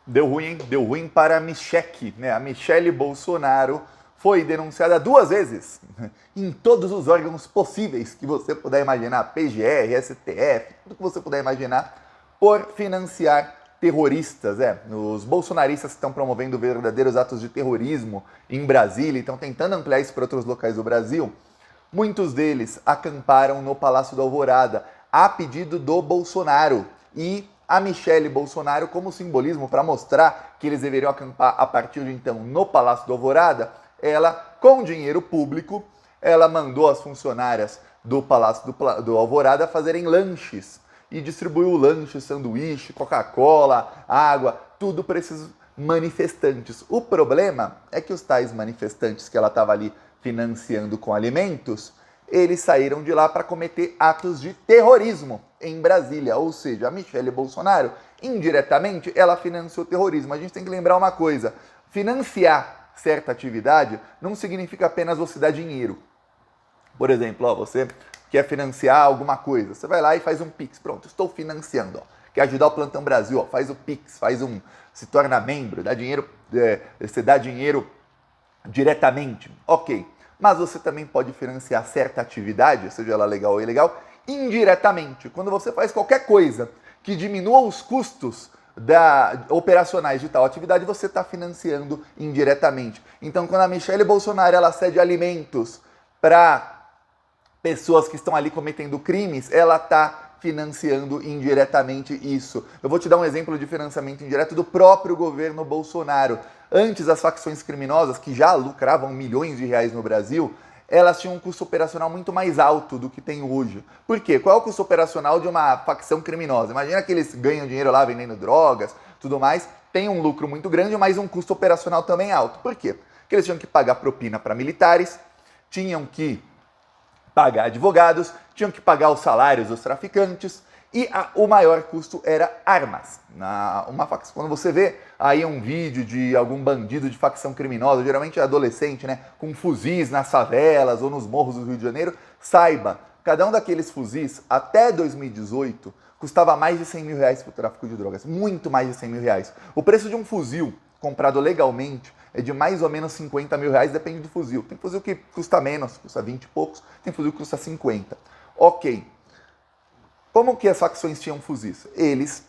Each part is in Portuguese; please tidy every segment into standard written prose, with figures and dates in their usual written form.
Deu ruim, hein? Deu ruim para a Michelle, né? A Michelle Bolsonaro foi denunciada 2 vezes em todos os órgãos possíveis que você puder imaginar, PGR, STF, tudo que você puder imaginar, por financiar terroristas. Os bolsonaristas estão promovendo verdadeiros atos de terrorismo em Brasília, estão tentando ampliar isso para outros locais do Brasil. Muitos deles acamparam no Palácio da Alvorada, a pedido do Bolsonaro. E a Michelle Bolsonaro, como simbolismo para mostrar que eles deveriam acampar a partir de então no Palácio da Alvorada, ela, com dinheiro público, ela mandou as funcionárias do Palácio do Alvorada fazerem lanches e distribuiu lanche, sanduíche, Coca-Cola, água, tudo para esses manifestantes. O problema é que os tais manifestantes que ela estava ali financiando com alimentos, eles saíram de lá para cometer atos de terrorismo em Brasília. Ou seja, a Michelle Bolsonaro, indiretamente, ela financiou o terrorismo. A gente tem que lembrar uma coisa, financiar certa atividade não significa apenas você dar dinheiro. Por exemplo, você quer financiar alguma coisa, você vai lá e faz um Pix. Pronto, estou financiando. Quer ajudar o Plantão Brasil, faz o Pix, se torna membro, dá dinheiro, você dá dinheiro diretamente. Ok, mas você também pode financiar certa atividade, seja ela legal ou ilegal, indiretamente. Quando você faz qualquer coisa que diminua os custos operacionais de tal atividade, você está financiando indiretamente. Então, quando a Michelle Bolsonaro ela cede alimentos para pessoas que estão ali cometendo crimes, ela está financiando indiretamente isso. Eu vou te dar um exemplo de financiamento indireto do próprio governo Bolsonaro. Antes, as facções criminosas, que já lucravam milhões de reais no Brasil, elas tinham um custo operacional muito mais alto do que tem hoje. Por quê? Qual é o custo operacional de uma facção criminosa? Imagina que eles ganham dinheiro lá vendendo drogas, tudo mais, tem um lucro muito grande, mas um custo operacional também alto. Por quê? Porque eles tinham que pagar propina para militares, tinham que pagar advogados, tinham que pagar os salários dos traficantes e o maior custo era armas. Quando você vê aí um vídeo de algum bandido de facção criminosa, geralmente é adolescente, né, com fuzis nas favelas ou nos morros do Rio de Janeiro, saiba, cada um daqueles fuzis, até 2018, custava mais de 100 mil reais para o tráfico de drogas, muito mais de 100 mil reais. O preço de um fuzil comprado legalmente é de mais ou menos 50 mil reais, depende do fuzil. Tem fuzil que custa menos, custa 20 e poucos, tem fuzil que custa 50. Ok. Como que as facções tinham fuzis? Eles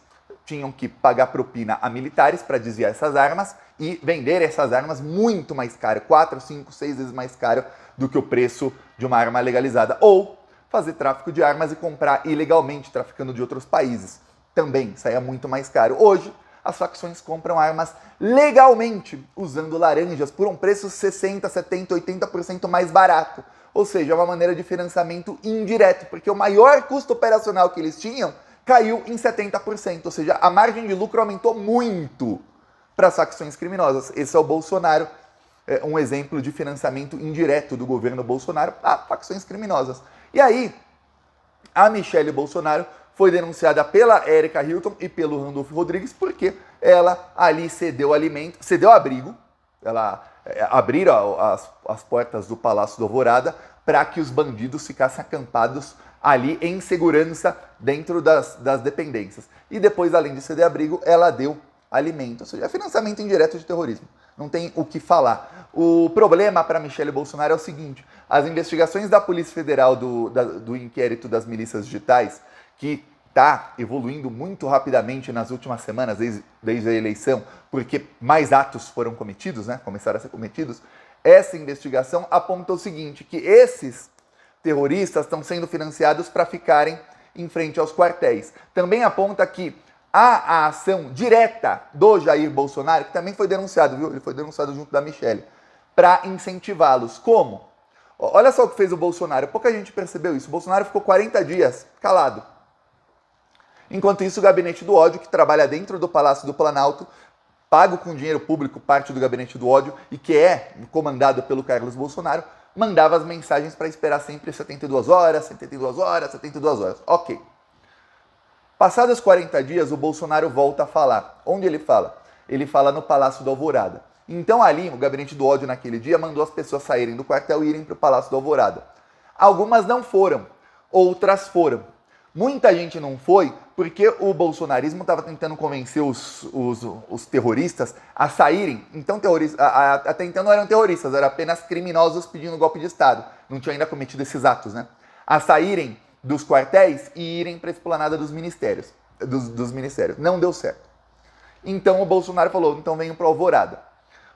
tinham que pagar propina a militares para desviar essas armas e vender essas armas muito mais caro, 4, 5, 6 vezes mais caro do que o preço de uma arma legalizada. Ou fazer tráfico de armas e comprar ilegalmente, traficando de outros países. Também saía muito mais caro. Hoje, as facções compram armas legalmente, usando laranjas, por um preço 60%, 70%, 80% mais barato. Ou seja, é uma maneira de financiamento indireto, porque o maior custo operacional que eles tinham caiu em 70%. Ou seja, a margem de lucro aumentou muito para as facções criminosas. Esse é o Bolsonaro, um exemplo de financiamento indireto do governo Bolsonaro a facções criminosas. E aí, a Michelle Bolsonaro foi denunciada pela Erika Hilton e pelo Randolfo Rodrigues porque ela ali cedeu alimento, cedeu abrigo, ela abriram as portas do Palácio do Alvorada para que os bandidos ficassem acampados ali em segurança dentro das dependências. E depois, além de ceder abrigo, ela deu alimento, ou seja, é financiamento indireto de terrorismo. Não tem o que falar. O problema para Michelle Bolsonaro é o seguinte, as investigações da Polícia Federal do inquérito das milícias digitais, que está evoluindo muito rapidamente nas últimas semanas, desde a eleição, porque mais atos foram cometidos, né? Começaram a ser cometidos. Essa investigação aponta o seguinte, que esses terroristas estão sendo financiados para ficarem em frente aos quartéis. Também aponta que há a ação direta do Jair Bolsonaro, que também foi denunciado, viu? Ele foi denunciado junto da Michelle, para incentivá-los. Como? Olha só o que fez o Bolsonaro. Pouca gente percebeu isso. O Bolsonaro ficou 40 dias calado. Enquanto isso, o Gabinete do Ódio, que trabalha dentro do Palácio do Planalto, pago com dinheiro público, parte do Gabinete do Ódio, e que é comandado pelo Carlos Bolsonaro, mandava as mensagens para esperar sempre 72 horas, 72 horas, 72 horas. Ok. Passados 40 dias, o Bolsonaro volta a falar. Onde ele fala? Ele fala no Palácio do Alvorada. Então ali, o Gabinete do Ódio naquele dia mandou as pessoas saírem do quartel e irem para o Palácio do Alvorada. Algumas não foram, outras foram. Muita gente não foi porque o bolsonarismo estava tentando convencer os terroristas a saírem. Então, até então não eram terroristas, eram apenas criminosos pedindo golpe de Estado. Não tinham ainda cometido esses atos, né? A saírem dos quartéis e irem para a esplanada dos ministérios. Dos ministérios. Não deu certo. Então o Bolsonaro falou, então venham para o Alvorada.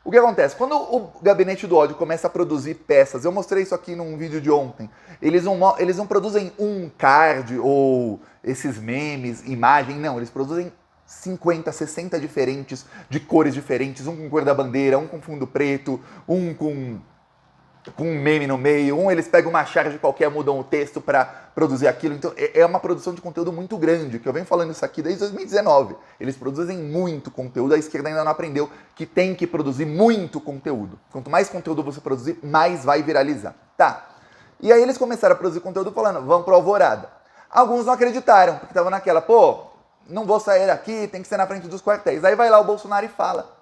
O que acontece? Quando o Gabinete do Ódio começa a produzir peças, eu mostrei isso aqui num vídeo de ontem, eles não produzem um card ou esses memes, imagem, não, eles produzem 50, 60 diferentes, de cores diferentes, um com cor da bandeira, um com fundo preto, um com um meme no meio, eles pegam uma charge qualquer, mudam o texto para produzir aquilo. Então é uma produção de conteúdo muito grande, que eu venho falando isso aqui desde 2019. Eles produzem muito conteúdo, a esquerda ainda não aprendeu que tem que produzir muito conteúdo. Quanto mais conteúdo você produzir, mais vai viralizar. Tá. E aí eles começaram a produzir conteúdo falando, vamos pro Alvorada. Alguns não acreditaram, porque estavam naquela, não vou sair daqui, tem que ser na frente dos quartéis. Aí vai lá o Bolsonaro e fala.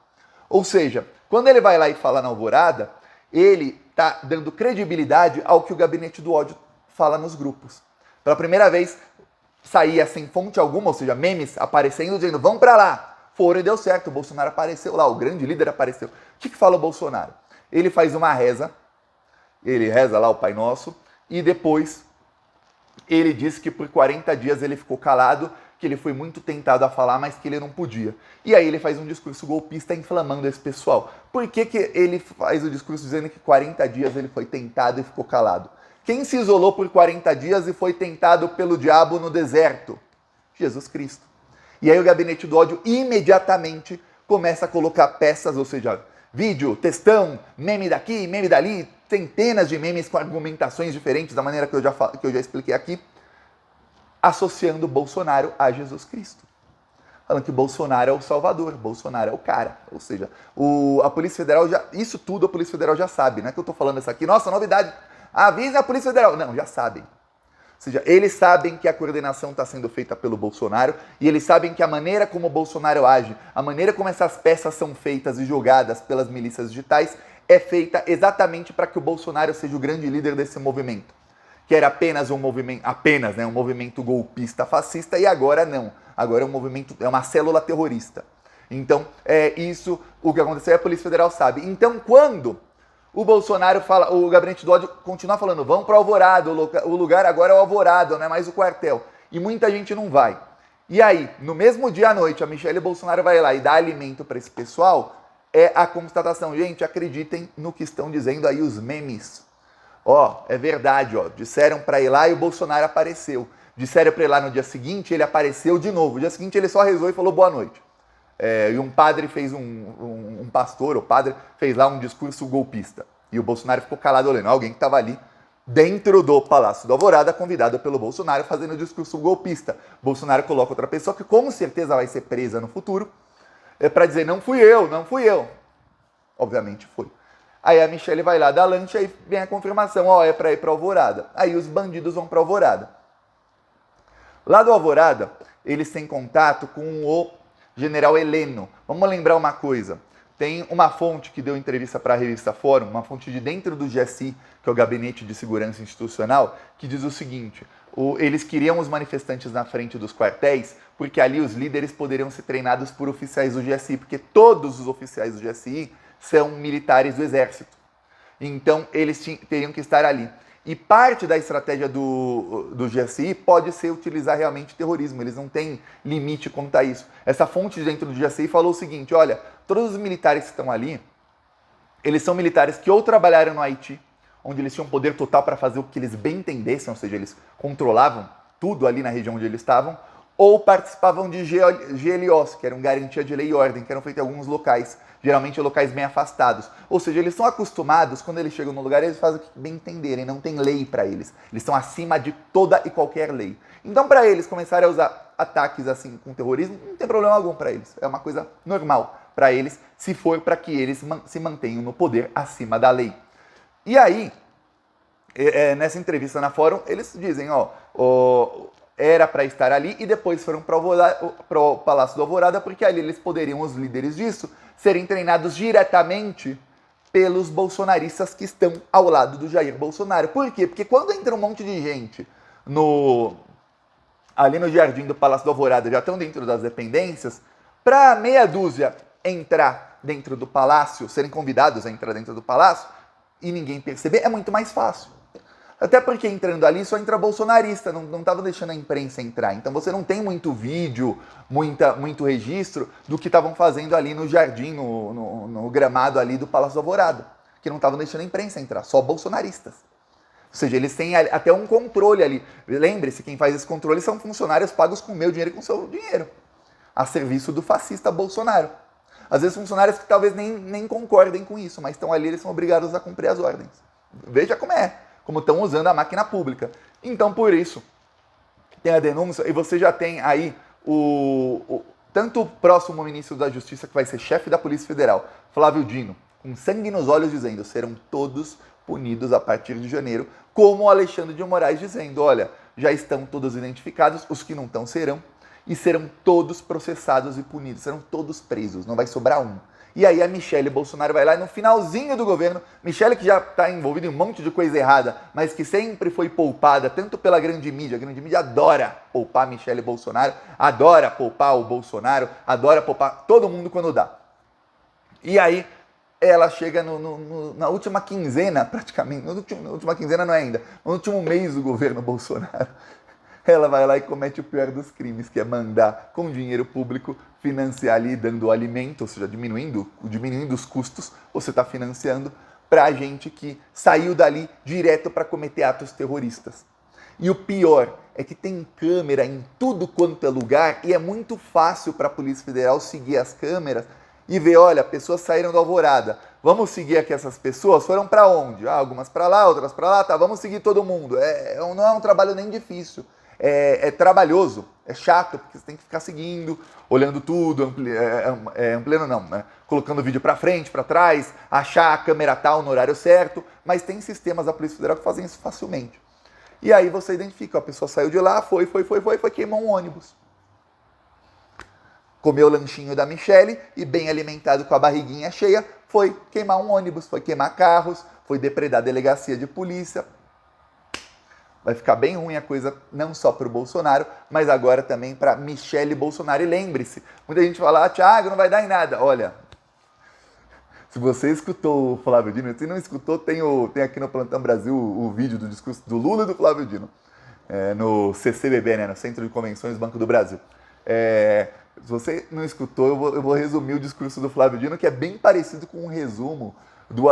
Ou seja, quando ele vai lá e fala na Alvorada, ele está dando credibilidade ao que o Gabinete do Ódio fala nos grupos. Pela primeira vez, saía sem fonte alguma, ou seja, memes aparecendo, dizendo, vão para lá. Foram e deu certo, o Bolsonaro apareceu lá, o grande líder apareceu. O que fala o Bolsonaro? Ele faz uma reza, ele reza lá o Pai Nosso, e depois ele diz que por 40 dias ele ficou calado, que ele foi muito tentado a falar, mas que ele não podia. E aí ele faz um discurso golpista inflamando esse pessoal. Por que ele faz o discurso dizendo que 40 dias ele foi tentado e ficou calado? Quem se isolou por 40 dias e foi tentado pelo diabo no deserto? Jesus Cristo. E aí o Gabinete do Ódio imediatamente começa a colocar peças, ou seja, vídeo, textão, meme daqui, meme dali, centenas de memes com argumentações diferentes, da maneira que eu já expliquei aqui, associando Bolsonaro a Jesus Cristo. Falando que Bolsonaro é o salvador, Bolsonaro é o cara. Ou seja, a Polícia Federal isso tudo a Polícia Federal já sabe, não é que eu estou falando isso aqui, nossa, novidade, avise a Polícia Federal. Não, já sabem. Ou seja, eles sabem que a coordenação está sendo feita pelo Bolsonaro e eles sabem que a maneira como o Bolsonaro age, a maneira como essas peças são feitas e jogadas pelas milícias digitais é feita exatamente para que o Bolsonaro seja o grande líder desse movimento. Que era apenas um movimento golpista fascista, e agora não. Agora é um movimento, é uma célula terrorista. Então, isso, o que aconteceu, a Polícia Federal sabe. Então, quando o Bolsonaro fala, o Gabinete do Ódio continua falando, vamos para o Alvorada, o lugar agora é o Alvorada, não é mais o quartel. E muita gente não vai. E aí, no mesmo dia à noite, a Michelle Bolsonaro vai lá e dá alimento para esse pessoal, é a constatação, gente, acreditem no que estão dizendo aí os memes. É verdade, disseram para ir lá e o Bolsonaro apareceu. Disseram para ir lá no dia seguinte, ele apareceu de novo. No dia seguinte ele só rezou e falou boa noite. E um padre fez um pastor, o padre, fez lá um discurso golpista. E o Bolsonaro ficou calado olhando. Alguém que estava ali dentro do Palácio do Alvorada, convidado pelo Bolsonaro, fazendo o discurso golpista. Bolsonaro coloca outra pessoa que com certeza vai ser presa no futuro, para dizer não fui eu. Obviamente foi. Aí a Michelle vai lá, dá lanche, aí vem a confirmação, é para ir para Alvorada. Aí os bandidos vão para Alvorada. Lá do Alvorada, eles têm contato com o general Heleno. Vamos lembrar uma coisa. Tem uma fonte que deu entrevista para a revista Fórum, uma fonte de dentro do GSI, que é o Gabinete de Segurança Institucional, que diz o seguinte, eles queriam os manifestantes na frente dos quartéis, porque ali os líderes poderiam ser treinados por oficiais do GSI, porque todos os oficiais do GSI são militares do Exército. Então, eles teriam que estar ali. E parte da estratégia do GSI pode ser utilizar realmente terrorismo. Eles não têm limite quanto a isso. Essa fonte dentro do GSI falou o seguinte, olha, todos os militares que estão ali, eles são militares que ou trabalharam no Haiti, onde eles tinham poder total para fazer o que eles bem entendessem, ou seja, eles controlavam tudo ali na região onde eles estavam, ou participavam de GLOs, que eram garantia de lei e ordem, que eram feitas em alguns locais, geralmente locais bem afastados. Ou seja, eles são acostumados, quando eles chegam no lugar, eles fazem o que bem entenderem, não tem lei para eles. Eles estão acima de toda e qualquer lei. Então, para eles começarem a usar ataques assim com terrorismo, não tem problema algum para eles. É uma coisa normal para eles, se for para que eles se mantenham no poder acima da lei. E aí, nessa entrevista na Fórum, eles dizem, era para estar ali e depois foram para o Palácio do Alvorada, porque ali eles poderiam, os líderes disso, serem treinados diretamente pelos bolsonaristas que estão ao lado do Jair Bolsonaro. Por quê? Porque quando entra um monte de gente ali no jardim do Palácio do Alvorada já estão dentro das dependências, para meia dúzia entrar dentro do palácio, serem convidados a entrar dentro do palácio e ninguém perceber, é muito mais fácil. Até porque entrando ali só entra bolsonarista, não estavam deixando a imprensa entrar. Então você não tem muito vídeo, muito registro do que estavam fazendo ali no jardim, no gramado ali do Palácio do Alvorada. Que não estavam deixando a imprensa entrar, só bolsonaristas. Ou seja, eles têm até um controle ali. Lembre-se, quem faz esse controle são funcionários pagos com o meu dinheiro e com o seu dinheiro. A serviço do fascista Bolsonaro. Às vezes funcionários que talvez nem concordem com isso, mas estão ali, eles são obrigados a cumprir as ordens. Veja como estão usando a máquina pública. Então, por isso, tem a denúncia e você já tem aí tanto o próximo ministro da Justiça, que vai ser chefe da Polícia Federal, Flávio Dino, com sangue nos olhos dizendo, serão todos punidos a partir de janeiro, como o Alexandre de Moraes dizendo, olha, já estão todos identificados, os que não estão serão, e serão todos processados e punidos, serão todos presos, não vai sobrar um. E aí a Michelle Bolsonaro vai lá e no finalzinho do governo, Michelle que já está envolvida em um monte de coisa errada, mas que sempre foi poupada, tanto pela grande mídia, a grande mídia adora poupar a Michelle Bolsonaro, adora poupar o Bolsonaro, adora poupar todo mundo quando dá. E aí ela chega na última quinzena, praticamente, na última quinzena não é ainda, no último mês do governo Bolsonaro, ela vai lá e comete o pior dos crimes, que é mandar com dinheiro público financiar ali, dando alimento, ou seja, diminuindo os custos, você está financiando para gente que saiu dali direto para cometer atos terroristas. E o pior é que tem câmera em tudo quanto é lugar e é muito fácil para a Polícia Federal seguir as câmeras e ver, olha, pessoas saíram do Alvorada, vamos seguir aqui essas pessoas, foram para onde? Algumas para lá, outras para lá, tá, vamos seguir todo mundo. Não é um trabalho nem difícil. É trabalhoso, é chato, porque você tem que ficar seguindo, olhando tudo, ampliando não, né? Colocando o vídeo para frente, para trás, achar a câmera tal no horário certo, mas tem sistemas da Polícia Federal que fazem isso facilmente. E aí você identifica, a pessoa saiu de lá, foi, queimou um ônibus. Comeu o lanchinho da Michelle e bem alimentado com a barriguinha cheia, foi queimar um ônibus, foi queimar carros, foi depredar a delegacia de polícia. Vai ficar bem ruim a coisa, não só para o Bolsonaro, mas agora também para Michelle Bolsonaro. E lembre-se, muita gente fala, Thiago, não vai dar em nada. Olha, se você escutou o Flávio Dino, se não escutou, tem aqui no Plantão Brasil o vídeo do discurso do Lula e do Flávio Dino, no CCBB, né, no Centro de Convenções Banco do Brasil. Se você não escutou, eu vou resumir o discurso do Flávio Dino, que é bem parecido com um resumo do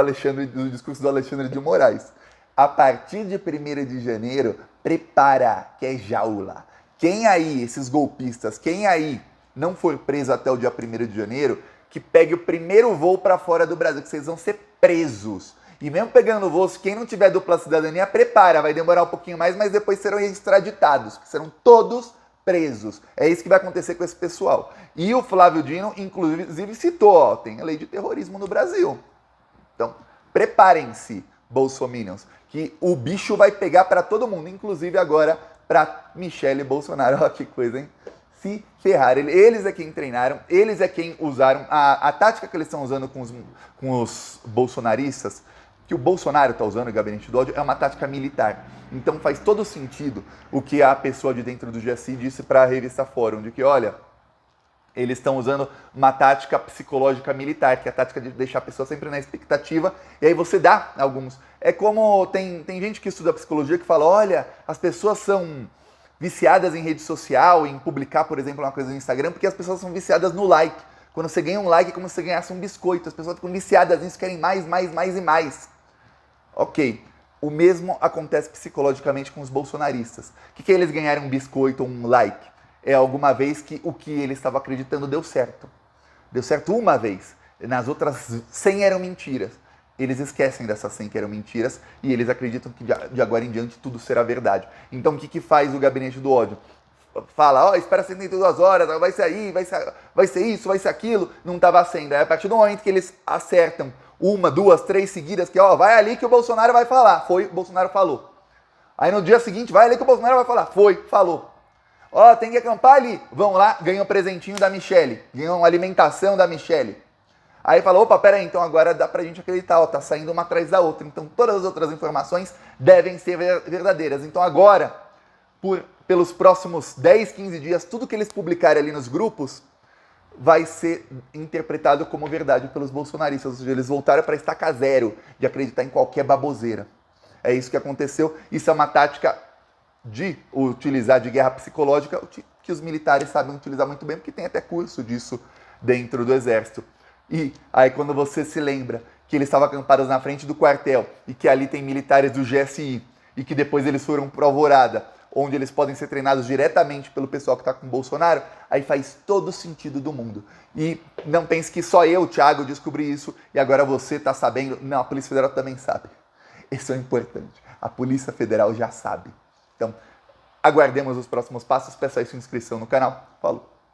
discurso do Alexandre de Moraes. A partir de 1º de janeiro, prepara, que é jaula. Quem aí, esses golpistas, quem aí não for preso até o dia 1º de janeiro, que pegue o primeiro voo para fora do Brasil, que vocês vão ser presos. E mesmo pegando o voo, quem não tiver dupla cidadania, prepara, vai demorar um pouquinho mais, mas depois serão extraditados, que serão todos presos. É isso que vai acontecer com esse pessoal. E o Flávio Dino, inclusive, citou, tem a lei de terrorismo no Brasil. Então, preparem-se, bolsominions, que o bicho vai pegar para todo mundo, inclusive agora para Michelle Bolsonaro. Olha que coisa, hein? Se ferrar. Eles é quem treinaram, eles é quem usaram. A tática que eles estão usando com os bolsonaristas, que o Bolsonaro está usando, o gabinete do ódio, é uma tática militar. Então faz todo sentido o que a pessoa de dentro do GSI disse para a revista Fórum, de que, olha, eles estão usando uma tática psicológica militar, que é a tática de deixar a pessoa sempre na expectativa, e aí você dá alguns. É como tem gente que estuda psicologia que fala, olha, as pessoas são viciadas em rede social, em publicar, por exemplo, uma coisa no Instagram, porque as pessoas são viciadas no like. Quando você ganha um like é como se você ganhasse um biscoito, as pessoas ficam viciadas nisso, querem mais e mais. Ok, o mesmo acontece psicologicamente com os bolsonaristas. O que é eles ganharem um biscoito ou um like? É alguma vez que o que eles estavam acreditando deu certo. Deu certo uma vez. Nas outras 100 eram mentiras. Eles esquecem dessas 100 que eram mentiras e eles acreditam que de agora em diante tudo será verdade. Então o que faz o gabinete do ódio? Fala, espera 72 horas, vai ser isso, vai ser aquilo. Não estava sendo. Aí a partir do momento que eles acertam 1, 2, 3 seguidas, que vai ali que o Bolsonaro vai falar. Foi, o Bolsonaro falou. Aí no dia seguinte, vai ali que o Bolsonaro vai falar. Foi, falou. Tem que acampar ali. Vão lá, ganham um presentinho da Michelle. Ganham uma alimentação da Michelle. Aí fala, peraí, então agora dá pra gente acreditar, tá saindo uma atrás da outra. Então todas as outras informações devem ser verdadeiras. Então agora pelos próximos 10, 15 dias, tudo que eles publicarem ali nos grupos vai ser interpretado como verdade pelos bolsonaristas. Ou seja, eles voltaram para estaca zero de acreditar em qualquer baboseira. É isso que aconteceu. Isso é uma tática de utilizar de guerra psicológica que os militares sabem utilizar muito bem, porque tem até curso disso dentro do exército. E aí quando você se lembra que eles estavam acampados na frente do quartel e que ali tem militares do GSI e que depois eles foram para Alvorada, onde eles podem ser treinados diretamente pelo pessoal que está com o Bolsonaro, aí faz todo o sentido do mundo. E não pense que só eu, Thiago, descobri isso e agora você está sabendo. Não, a Polícia Federal também sabe. Isso é importante. A Polícia Federal já sabe. Então, aguardemos os próximos passos. Peça aí sua inscrição no canal. Falou!